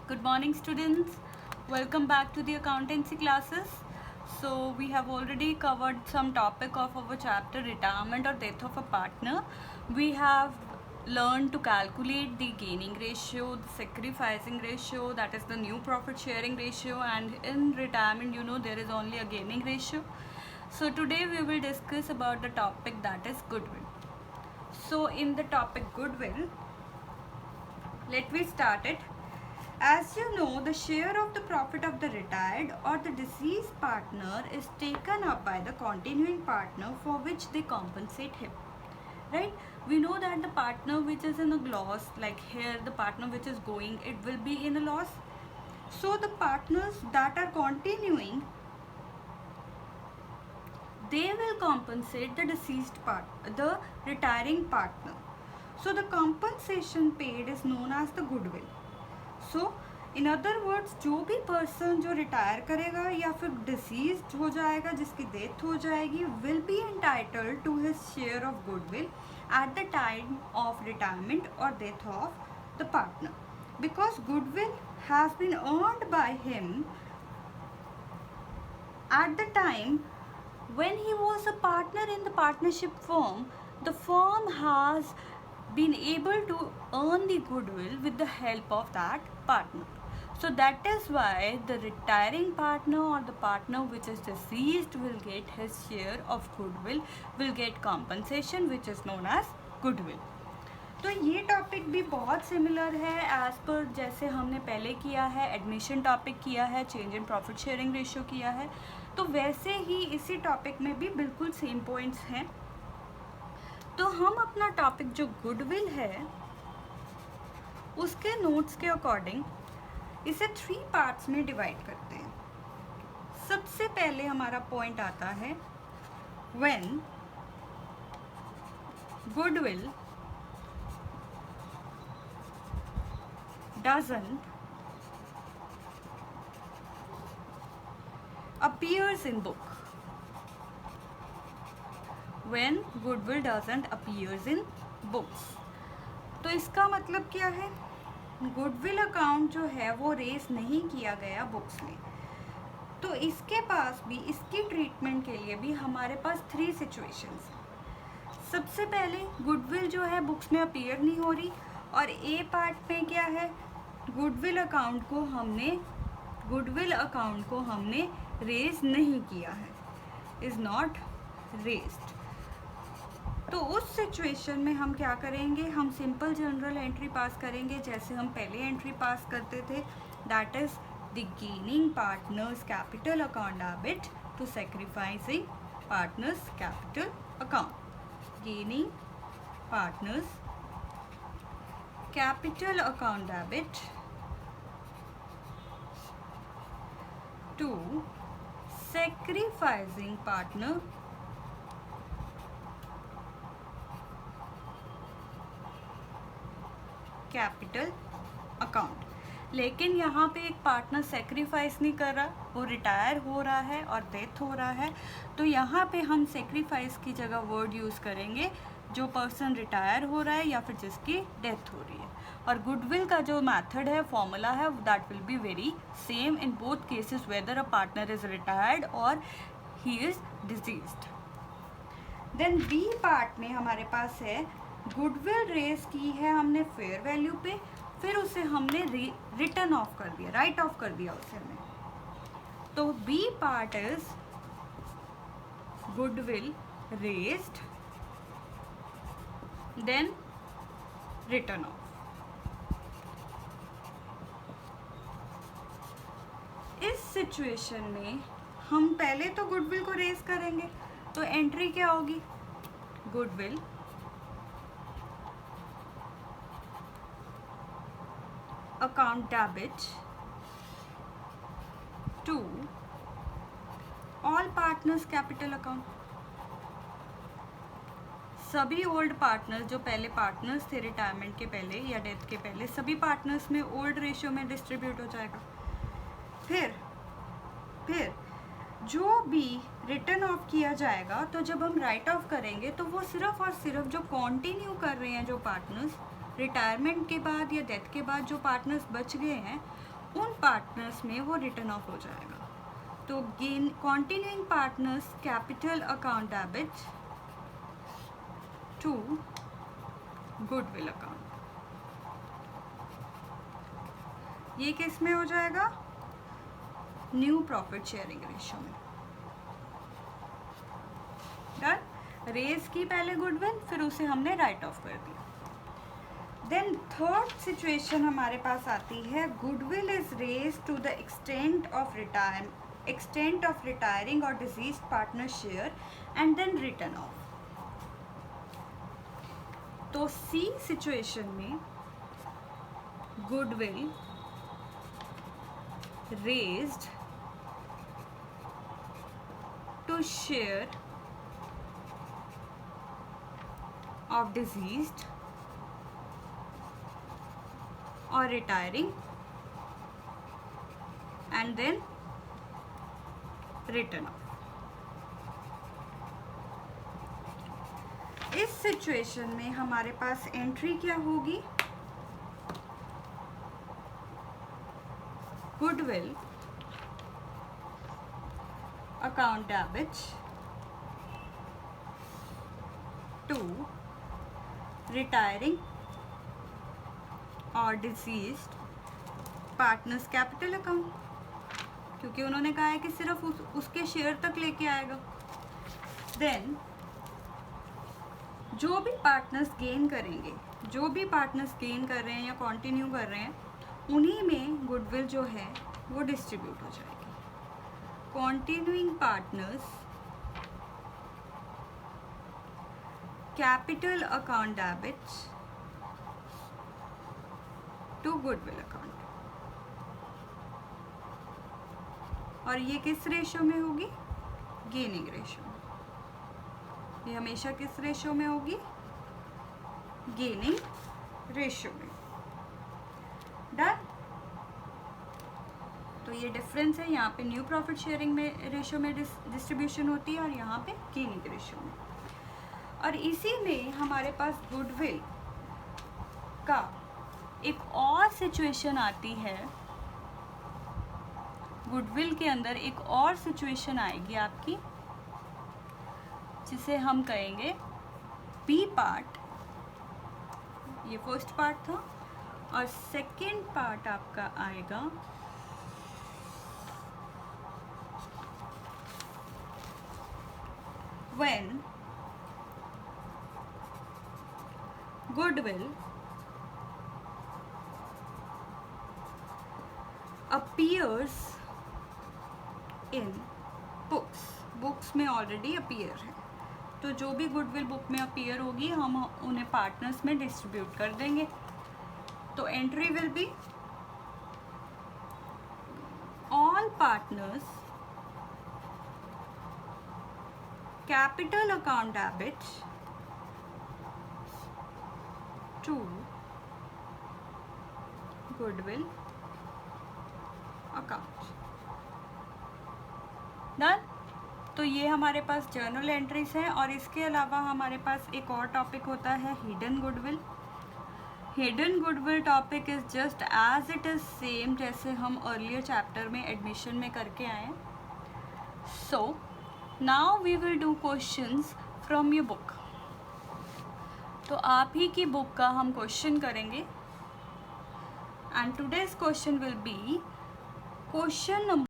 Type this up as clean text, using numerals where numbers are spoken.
Good morning, students. Welcome back to the accountancy classes. So we have already covered some topic of our chapter retirement or death of a partner. We have learned to calculate the gaining ratio, the sacrificing ratio, that is the new profit sharing ratio, and in retirement there is only a gaining ratio. So today we will discuss about the topic that is goodwill. So in the topic goodwill, let me start it. As you know, the share of the profit of the retired or the deceased partner is taken up by the continuing partner for which they compensate him. Right? We know that the partner which is in a loss, like here the partner which is going, it will be in a loss. So the partners that are continuing, they will compensate the the retiring partner. So the compensation paid is known as the goodwill. So in other words जो भी person जो retire करेगा या फिर deceased हो जाएगा, जिसकी death हो जाएगी, will be entitled to his share of goodwill at the time of retirement और death of the partner, because goodwill has been earned by him at the time when he was a partner in the partnership firm. The firm has been able to earn the goodwill with the help of that partner. So that is why the retiring partner or the partner which is deceased will get his share of goodwill, will get compensation which is known as goodwill. तो ये topic भी बहुत similar है as per जैसे हमने पहले किया है, एडमिशन टॉपिक किया है, change in profit sharing ratio किया है, तो वैसे ही इसी टॉपिक में भी बिल्कुल सेम पॉइंट्स हैं. तो हम अपना टॉपिक जो गुडविल है उसके नोट्स के अकॉर्डिंग इसे 3 पार्ट्स में डिवाइड करते हैं. सबसे पहले हमारा पॉइंट आता है when goodwill doesn't appears in book. When goodwill doesn't appears in books. तो इसका मतलब क्या है? गुडविल अकाउंट जो है वो रेस नहीं किया गया बुक्स में. तो इसके पास भी, इसकी ट्रीटमेंट के लिए भी हमारे पास 3 सिचुएशंस. सबसे पहले गुडविल जो है बुक्स में अपीयर नहीं हो रही, और ए पार्ट में क्या है, गुडविल अकाउंट को हमने रेज नहीं किया है, इज नॉट रेज्ड. तो उस सिचुएशन में हम क्या करेंगे, हम सिंपल जनरल एंट्री पास करेंगे जैसे हम पहले एंट्री पास करते थे, that is the gaining partners capital account debit to sacrificing partners capital account. Gaining partners capital account debit to sacrificing partner capital account. लेकिन यहाँ पे एक पार्टनर सेक्रीफाइस नहीं कर रहा, वो रिटायर हो रहा है और डेथ हो रहा है, तो यहाँ पे हम सेक्रीफाइस की जगह वर्ड यूज़ करेंगे जो पर्सन रिटायर हो रहा है या फिर जिसकी डेथ हो रही है. और गुडविल का जो मेथड है, फॉर्मूला है, that will be very same in both cases whether a partner is retired और he is deceased. Then B part में हमारे पास है गुडविल रेज की है हमने फेयर वैल्यू पे, फिर उसे हमने रिटर्न ऑफ कर दिया, राइट ऑफ कर दिया उसे हमने. तो B part is goodwill raised then written off. इस सिचुएशन में हम पहले तो गुडविल को रेज करेंगे, तो एंट्री क्या होगी, goodwill account debit to all partners capital account. सभी ओल्ड पार्टनर्स जो पहले पार्टनर्स थे रिटायरमेंट के पहले या डेथ के पहले, सभी पार्टनर्स में ओल्ड रेशियो में डिस्ट्रीब्यूट हो जाएगा. फिर जो भी रिटर्न ऑफ किया जाएगा, तो जब हम राइट ऑफ करेंगे तो वो सिर्फ और सिर्फ जो कंटिन्यू कर रहे हैं, जो पार्टनर्स रिटायरमेंट के बाद या डेथ के बाद जो पार्टनर्स बच गए हैं, उन पार्टनर्स में वो रिटर्न ऑफ हो जाएगा। तो gain continuing partners capital account debit to goodwill account, ये किस में हो जाएगा? न्यू प्रॉफिट शेयरिंग रेशियो में। डन। रेज की पहले गुडविल, फिर उसे हमने राइट ऑफ कर दिया। देन थर्ड सिचुएशन हमारे पास आती है, goodwill is raised to the extent of retiring और deceased partner share and then written off. तो सी सिचुएशन में goodwill raised to share of deceased or retiring and then written off. इस situation में हमारे पास एंट्री क्या होगी? Goodwill account debit to retiring और डिसीज्ड पार्टनर्स कैपिटल अकाउंट, क्योंकि उन्होंने कहा है कि सिर्फ उसके शेयर तक लेके आएगा। देन जो भी पार्टनर्स गेन करेंगे, जो भी पार्टनर्स गेन कर रहे हैं या कंटिन्यू कर रहे हैं, उन्हीं में गुडविल जो है वो डिस्ट्रीब्यूट हो जाएगी। Continuing partners capital account debit to goodwill account, और ये किस रेशियो में होगी? गेनिंग रेशियो में। ये हमेशा किस रेशियो में होगी? गेनिंग रेशियो में। डन। तो ये डिफरेंस है, यहाँ पे न्यू प्रॉफिट शेयरिंग में रेशियो में डिस्ट्रीब्यूशन होती है और यहाँ पे गेनिंग रेशियो में। और इसी में हमारे पास गुडविल का एक और सिचुएशन आती है, गुडविल के अंदर एक और सिचुएशन आएगी आपकी, जिसे हम कहेंगे बी पार्ट। ये फर्स्ट पार्ट था और सेकंड पार्ट आपका आएगा when goodwill appears in books में ऑलरेडी अपीयर है, तो जो भी गुडविल बुक में अपीयर होगी हम उन्हें पार्टनर्स में डिस्ट्रीब्यूट कर देंगे। तो entry will be all partners capital account debit to goodwill account. Done. तो ये हमारे पास जर्नल एंट्रीज हैं, और इसके अलावा हमारे पास एक और टॉपिक होता है hidden goodwill. Hidden goodwill topic is just as it is same जैसे हम अर्लियर चैप्टर में एडमिशन में करके आए। So now we will do questions from your book. तो आप ही की बुक का हम क्वेश्चन करेंगे, and today's question will be question number